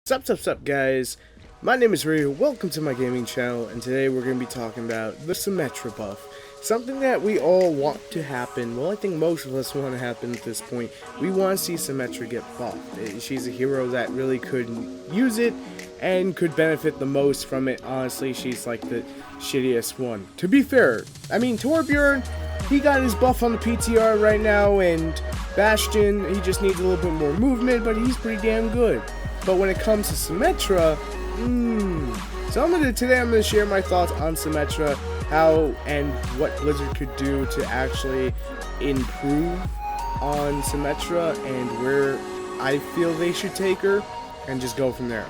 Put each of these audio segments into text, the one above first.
Sup guys, my name is Ryu, welcome to my gaming channel, and today we're going to be talking about the Symmetra Buff. Something that we all want to happen, well I think most of us want to happen at this point. We want to see Symmetra get buffed. She's a hero that really could use it and could benefit the most from it. Honestly, she's like the shittiest one. To be fair, I mean Torbjorn, he got his buff on the PTR right now, and Bastion, he just needs a little bit more movement, but he's pretty damn good. But when it comes to Symmetra, so today I'm going to share my thoughts on Symmetra, how and what Blizzard could do to actually improve on Symmetra and where I feel they should take her, and just go from there.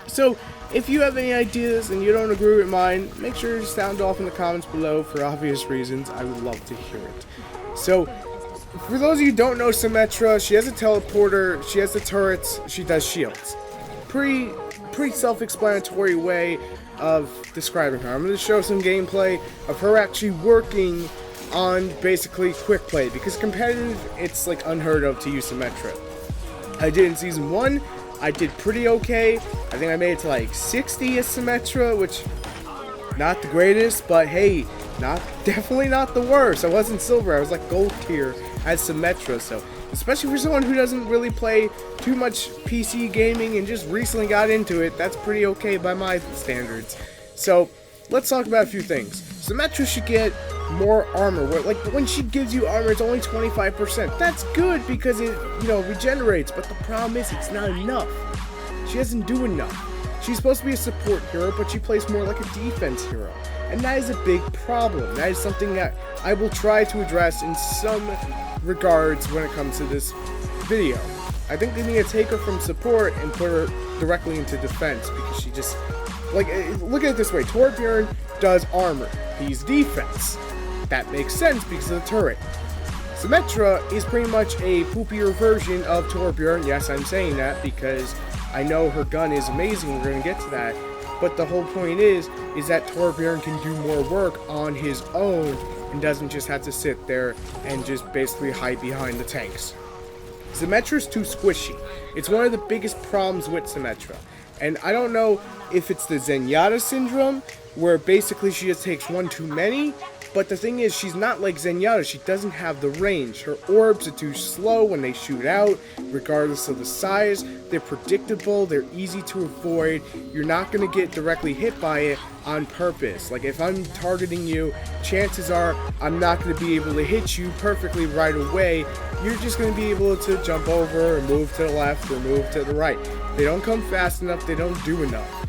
So, if you have any ideas and you don't agree with mine, make sure to sound off in the comments below for obvious reasons. I would love to hear it. So, for those of you who don't know Symmetra, she has a teleporter, she has the turrets, she does shields. Pretty self-explanatory way of describing her. I'm going to show some gameplay of her actually working on basically quick play, because competitive, it's like unheard of to use Symmetra. I did in Season 1, I did pretty okay. I think I made it to like 60 as Symmetra, which, not the greatest, but hey, definitely not the worst. I wasn't silver, I was like gold tier as Symmetra, so especially for someone who doesn't really play too much PC gaming and just recently got into it, that's pretty okay by my standards. So let's talk about a few things. Symmetra should get more armor. Like when she gives you armor, it's only 25%. That's good because it, regenerates, but the problem is it's not enough. She doesn't do enough. She's supposed to be a support hero, but she plays more like a defense hero. And that is a big problem. That is something that I will try to address in some regards when it comes to this video. I think they need to take her from support and put her directly into defense, because she just, like, look at it this way. Torbjorn does armor. He's defense. That makes sense because of the turret. Symmetra is pretty much a poopier version of Torbjorn. Yes, I'm saying that because I know her gun is amazing. We're going to get to that. But the whole point is that Torbjorn can do more work on his own and doesn't just have to sit there and just basically hide behind the tanks. Symmetra's too squishy. It's one of the biggest problems with Symmetra. And I don't know if it's the Zenyatta syndrome, where basically she just takes one too many. But the thing is, she's not like Zenyatta. She doesn't have the range. Her orbs are too slow when they shoot out, regardless of the size. They're predictable. They're easy to avoid. You're not going to get directly hit by it on purpose. Like, if I'm targeting you, chances are I'm not going to be able to hit you perfectly right away. You're just going to be able to jump over or move to the left or move to the right. They don't come fast enough. They don't do enough.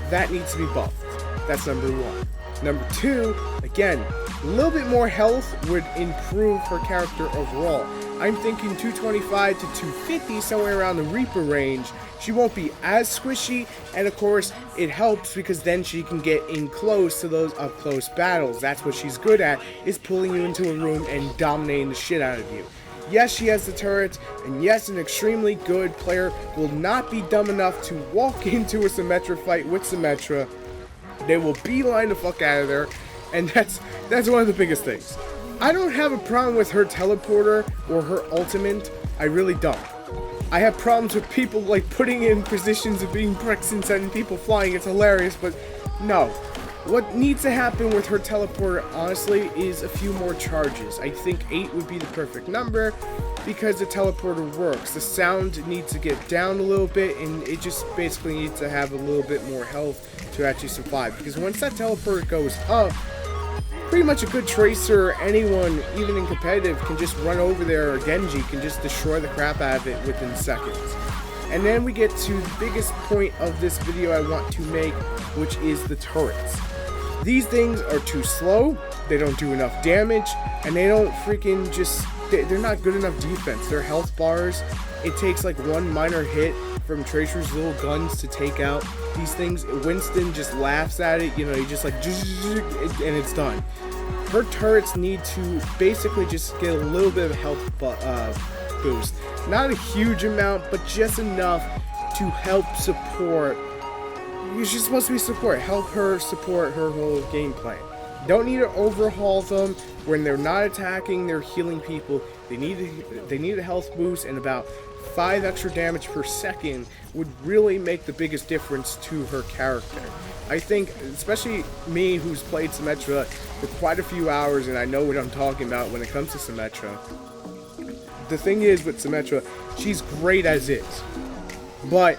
That needs to be buffed. That's number one. Number two, again, a little bit more health would improve her character overall. I'm thinking 225 to 250, somewhere around the Reaper range. She won't be as squishy, and of course, it helps because then she can get in close to those up-close battles. That's what she's good at, is pulling you into a room and dominating the shit out of you. Yes, she has the turrets, and yes, an extremely good player will not be dumb enough to walk into a Symmetra fight with Symmetra. They will beeline the fuck out of there, and that's one of the biggest things. I don't have a problem with her teleporter or her ultimate. I really don't. I have problems with people like putting in positions of being pricks and sending people flying. It's hilarious, but no. What needs to happen with her teleporter, honestly, is a few more charges. I think 8 would be the perfect number because the teleporter works. The sound needs to get down a little bit, and it just basically needs to have a little bit more health to actually survive. Because once that teleporter goes up, pretty much a good tracer or anyone, even in competitive, can just run over there, or Genji can just destroy the crap out of it within seconds. And then we get to the biggest point of this video I want to make, which is the turrets. These things are too slow, they don't do enough damage, and they don't freaking just, they're not good enough defense. Their health bars, it takes like one minor hit from Tracer's little guns to take out these things. Winston just laughs at it, he just like, and it's done. Her turrets need to basically just get a little bit of health boost. Not a huge amount, but just enough to help support. She's supposed to be support. Help her support her whole gameplay. Don't need to overhaul them when they're not attacking, they're healing people. They need a health boost and about 5 extra damage per second would really make the biggest difference to her character. I think, especially me who's played Symmetra for quite a few hours, and I know what I'm talking about when it comes to Symmetra. The thing is with Symmetra, she's great as is, but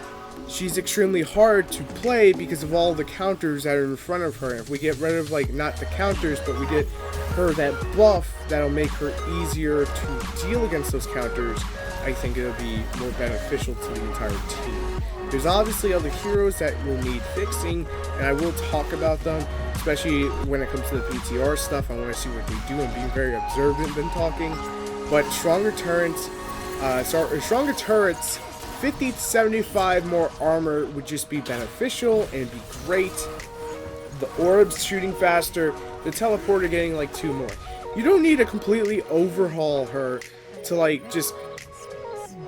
she's extremely hard to play because of all the counters that are in front of her. If we get rid of, like, not the counters, but we get her that buff that'll make her easier to deal against those counters, I think it'll be more beneficial to the entire team. There's obviously other heroes that will need fixing, and I will talk about them, especially when it comes to the PTR stuff. I want to see what they do and be very observant than talking. But stronger turrets, 50 to 75 more armor would just be beneficial and it'd be great. The orbs shooting faster, the teleporter getting like 2 more. You don't need to completely overhaul her to like just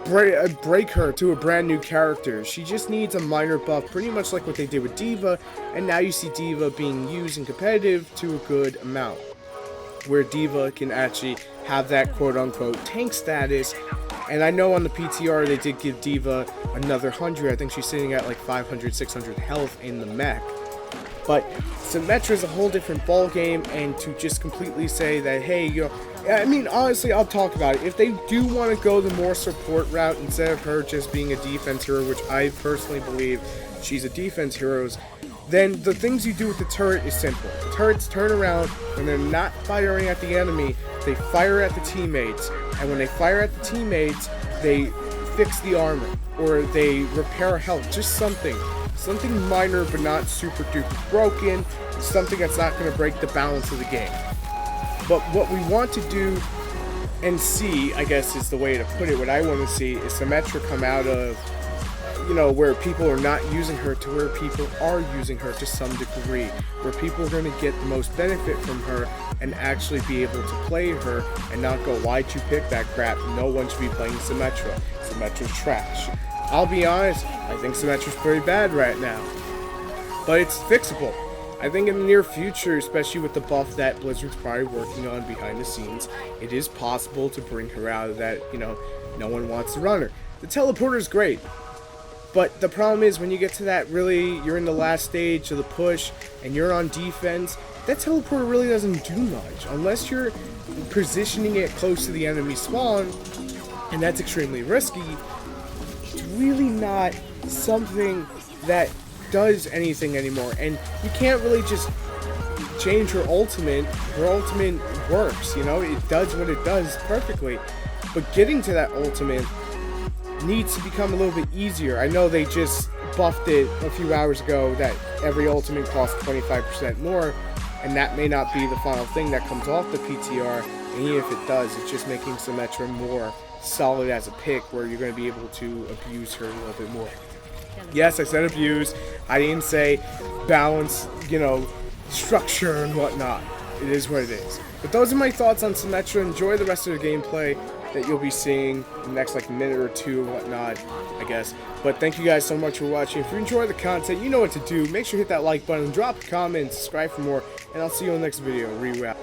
break her to a brand new character. She just needs a minor buff, pretty much like what they did with D.Va, and now you see D.Va being used in competitive to a good amount, where D.Va can actually have that quote-unquote tank status. And I know on the PTR they did give D.Va another 100. I think she's sitting at like 500, 600 health in the mech. But Symmetra is a whole different ball game, and to just completely say that, hey, you know, I mean, honestly, I'll talk about it. If they do want to go the more support route instead of her just being a defense hero, which I personally believe she's a defense hero, then the things you do with the turret is simple. The turrets turn around when they're not firing at the enemy, they fire at the teammates, and when they fire at the teammates, they fix the armor, or they repair health, just something minor but not super duper broken, something that's not going to break the balance of the game. But what we want to do and see, I guess is the way to put it, what I want to see is Symmetra come out of, you know, where people are not using her to where people are using her to some degree, where people are going to get the most benefit from her and actually be able to play her and not go, why'd you pick that crap? No one should be playing Symmetra. Symmetra's trash. I'll be honest, I think Symmetra's pretty bad right now, but it's fixable. I think in the near future, especially with the buff that Blizzard's probably working on behind the scenes, it is possible to bring her out of that, you know, no one wants to run her. The teleporter is great, but the problem is when you get to that, really, you're in the last stage of the push and you're on defense, that teleporter really doesn't do much unless you're positioning it close to the enemy spawn, and that's extremely risky. It's really not something that does anything anymore, and you can't really just change her ultimate. Her ultimate works, you know, it does what it does perfectly, but getting to that ultimate needs to become a little bit easier. I know they just buffed it a few hours ago that every ultimate costs 25% more, and that may not be the final thing that comes off the PTR, and even if it does, it's just making Symmetra more solid as a pick where you're going to be able to abuse her a little bit more. Yes, I said abuse. I didn't say balance, you know, structure and whatnot. It is what it is. But those are my thoughts on Symmetra. Enjoy the rest of the gameplay that you'll be seeing in the next like minute or two and whatnot, I guess. But thank you guys so much for watching. If you enjoy the content, you know what to do. Make sure to hit that like button, drop a comment, subscribe for more, and I'll see you in the next video. RyuAvalonGaming.